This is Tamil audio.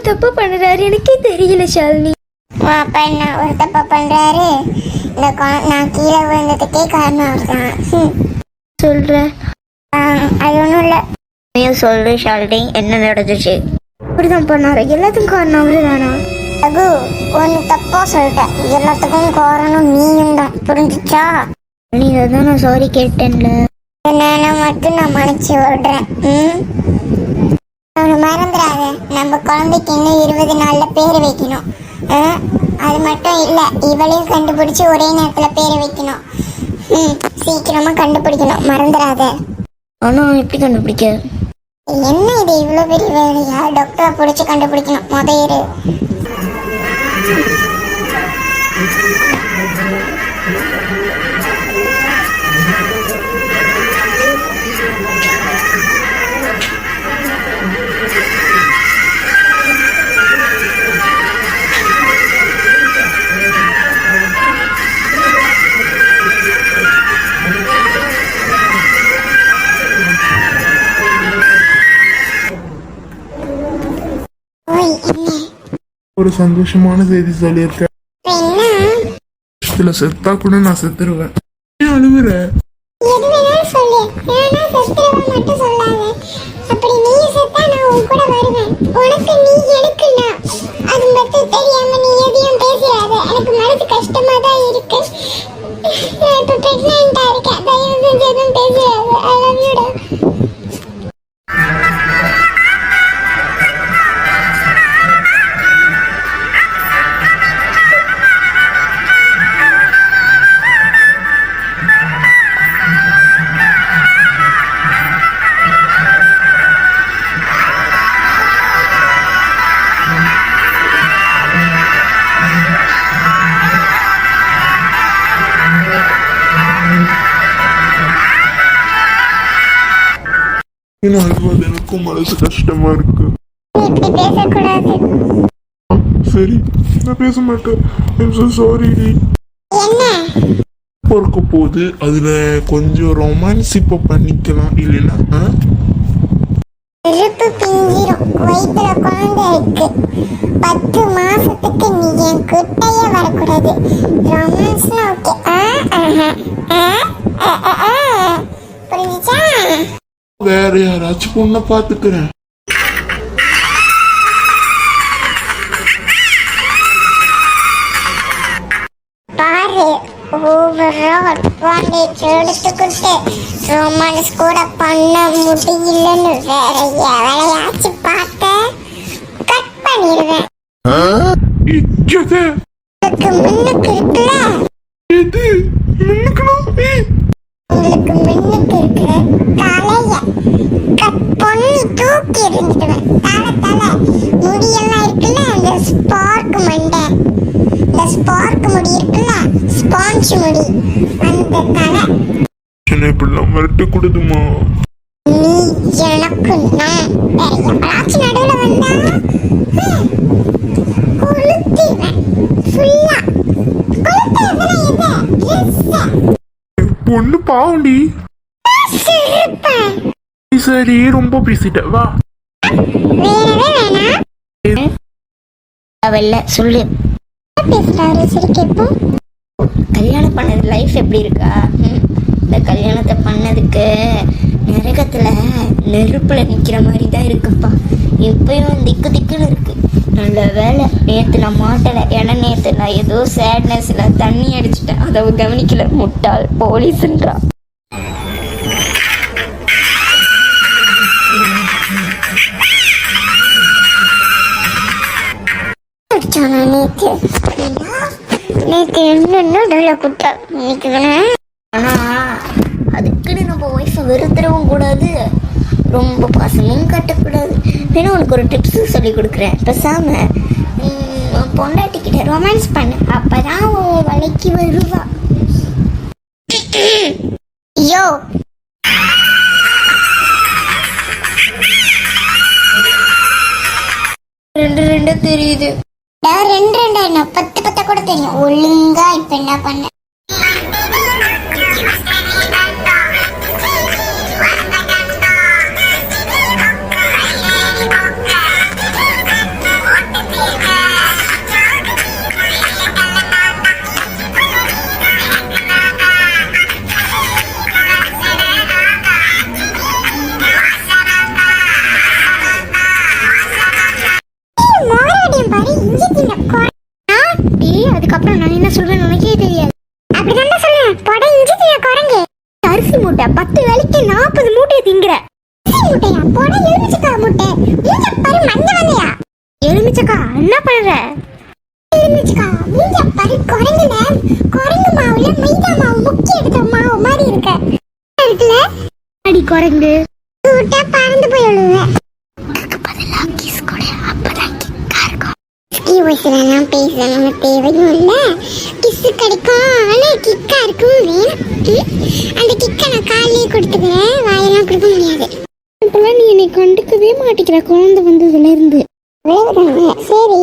தப்பு பண்ணுறாரு எனக்கே தெரியல ஷாலினி. அப்பா என்ன ஒரு தப்பா பண்றாரு? நான் கீழே விழுந்ததுக்கே காரணம் அவர்தான். சொல்ற? அது ஒன்றும் இல்லை. சொல்லு ஷாலினி, என்ன நடந்துச்சு? அப்படிதான் பண்ணாரு, எல்லாத்துக்கும் காரணம் அவரு தானா? ரகு, ஒன்று தப்பா சொல்லிட்டேன். எல்லாத்துக்கும் காரணம் நீயும் தான், புரிஞ்சிச்சா? நீ அதான் நான் சாரி கேட்டேன்ல. என்னென்ன மட்டும் நான் மன்னிச்சு விடுறேன். அவனை மறந்துடாத. நம்ம குழந்தைக்கு இன்னும் 20 நாள்ல பேர் வைக்கணும். அது மட்டும் இல்லை, இவளையும் கண்டுபிடிச்சு ஒரே நேரத்தில் பேர் வைக்கணும். சீக்கிரமா கண்டுபிடிக்கணும், மறந்துடாத. ஆனா எப்படி கண்டுபிடிக்க? என்ன இது இவ்வளோ பெரிய வேலையா? டாக்டரை பிடிச்சி கண்டுபிடிக்கணும். முதயிரு ஒரு சந்தோஷமான செய்தி சொல்லியிருக்கேன். இதுல செத்தா கூட நான் செத்துருவேன். ஏன் அழுகுற? கஷ்டமா தான் இருக்கு. இப்ப பிரெக்னெண்டா இருக்கேன். தயவு செஞ்சு எதுவும் பேசிடாத. ஐ லவ் யூ டா. அழுவது எனக்கும் மனசு கஷ்டமா இருக்கு. இப்படி பேசக்கூடாது. சரி, நான் பேச மாட்டேன். சாரி. என்ன இருக்க போது அதுல கொஞ்சம் ரொமான்ஸ் இப்ப பண்ணிக்கலாம், இல்லைன்னா இழுப்பு பிஞ்சிரும். வயிற்றுல குழந்தை இருக்கு. 10 மாசத்துக்கு நீ என் கிட்டையே வரக்கூடாது. ரொமான்ஸ்னா ஓகே. புரிஞ்சுச்சா? வேற யாராச்சும் பொண்ணை பாத்துக்கிறேன். பாரு, ஓவரா அட்வான்டேஜ் எடுத்துக்கிட்டு ரொமான்ஸ் கூட பண்ண முடியலன்னு வேற எவளையாச்சும் பார்த்த கட் பண்ணிடுவேன். முன்னுக்கு இருக்குல்ல, உங்களுக்கு முன்னுக்கு இருக்கிற தலைய கட் பண்ணி தூக்கி எறிஞ்சிடுவேன். தலை முடியெல்லாம் இருக்குல்ல, அந்த ஸ்பார்க் மண்டை, இந்த ஸ்பார்க் முடி இருக்குல்ல, ஸ்பாஞ்ச் முடி, அந்த தலை இப்படிலாம் மிரட்ட கூடாதுமா. நீ எனக்கு நான் வேற எவளாச்சும் நடுவில் வந்தா கொளுத்திடுவேன். ஃபுல்லா பொண்ணு பாவுண்டி. சரி, ரொம்ப பேசிட்ட, வா. அவல்ல சொல்லு. பேசுறாரு சரி கேட்போம். கல்யாணம் பண்ணது லைஃப் எப்படி இருக்கா? இந்த கல்யாணத்தை பண்ணதுக்கு நரகத்துல நெருப்புல நிக்கிற மாதிரி தான் இருக்குப்பா. இப்பயும் திக்கு திக்குன்னு இருக்கு. நல்ல வேலை நேற்று நான் மாட்டலை. ஏன்னா நேற்று நான் ஏதோ சேட்னஸ்ல தண்ணி அடிச்சுட்டேன். அதை கவனிக்கல. முட்டாள் போலீஸ்ன்றா. நேற்று என்ன டைலாக் கொடுத்தா இன்னைக்கு தானே. ஆனா அதுக்குன்னு நம்ம ஒய்ஃபை வெறுத்துறவும் கூடாது, ரொம்ப பாசமும் கட்டக்கூடாது. வேணும் உனக்கு ஒரு டிப்ஸ் சொல்லி கொடுக்குறேன். பேசாம பொண்டாட்டிக்கிட்ட ரொமான்ஸ் பண்ணு, அப்பதான் உன் வலைக்கு வருவா. யோ ரெண்டு தெரியுது. 2 என்ன 10 கூட தெரியும். ஒழுங்கா இப்ப என்ன பண்ண? 10 வேலைக்கு 40 மூட்டையை திங்கிற. முட்டையா போட எலுமிச்சக்கா முட்டை மூஞ்ச பாரு மஞ்ச வலையா எலுமிச்சக்கா என்ன பண்ற? எலுமிச்சக்கா மூஞ்ச பாரு குரங்கு மாவுல மைதா மாவு முக்கி எடுத்த மாவு மாதிரி இருக்குல்ல அடி குரங்கு. விட்டா பறந்து போய் விழுவேன். வயசுலாம் பேசணும்னு தேவையும் இல்லை, கிஸ்ஸு கிடைக்கும் ஆனா கிக்கா இருக்கும் வேணும். அந்த கிக்கை நான் காலையே கொடுத்துக்கிறேன், வாயெல்லாம் கொடுக்க முடியாது. இப்பெல்லாம் நீ என்னை கண்டுக்கவே மாட்டேங்கிற குழந்தை வந்ததுல இருந்து. சரி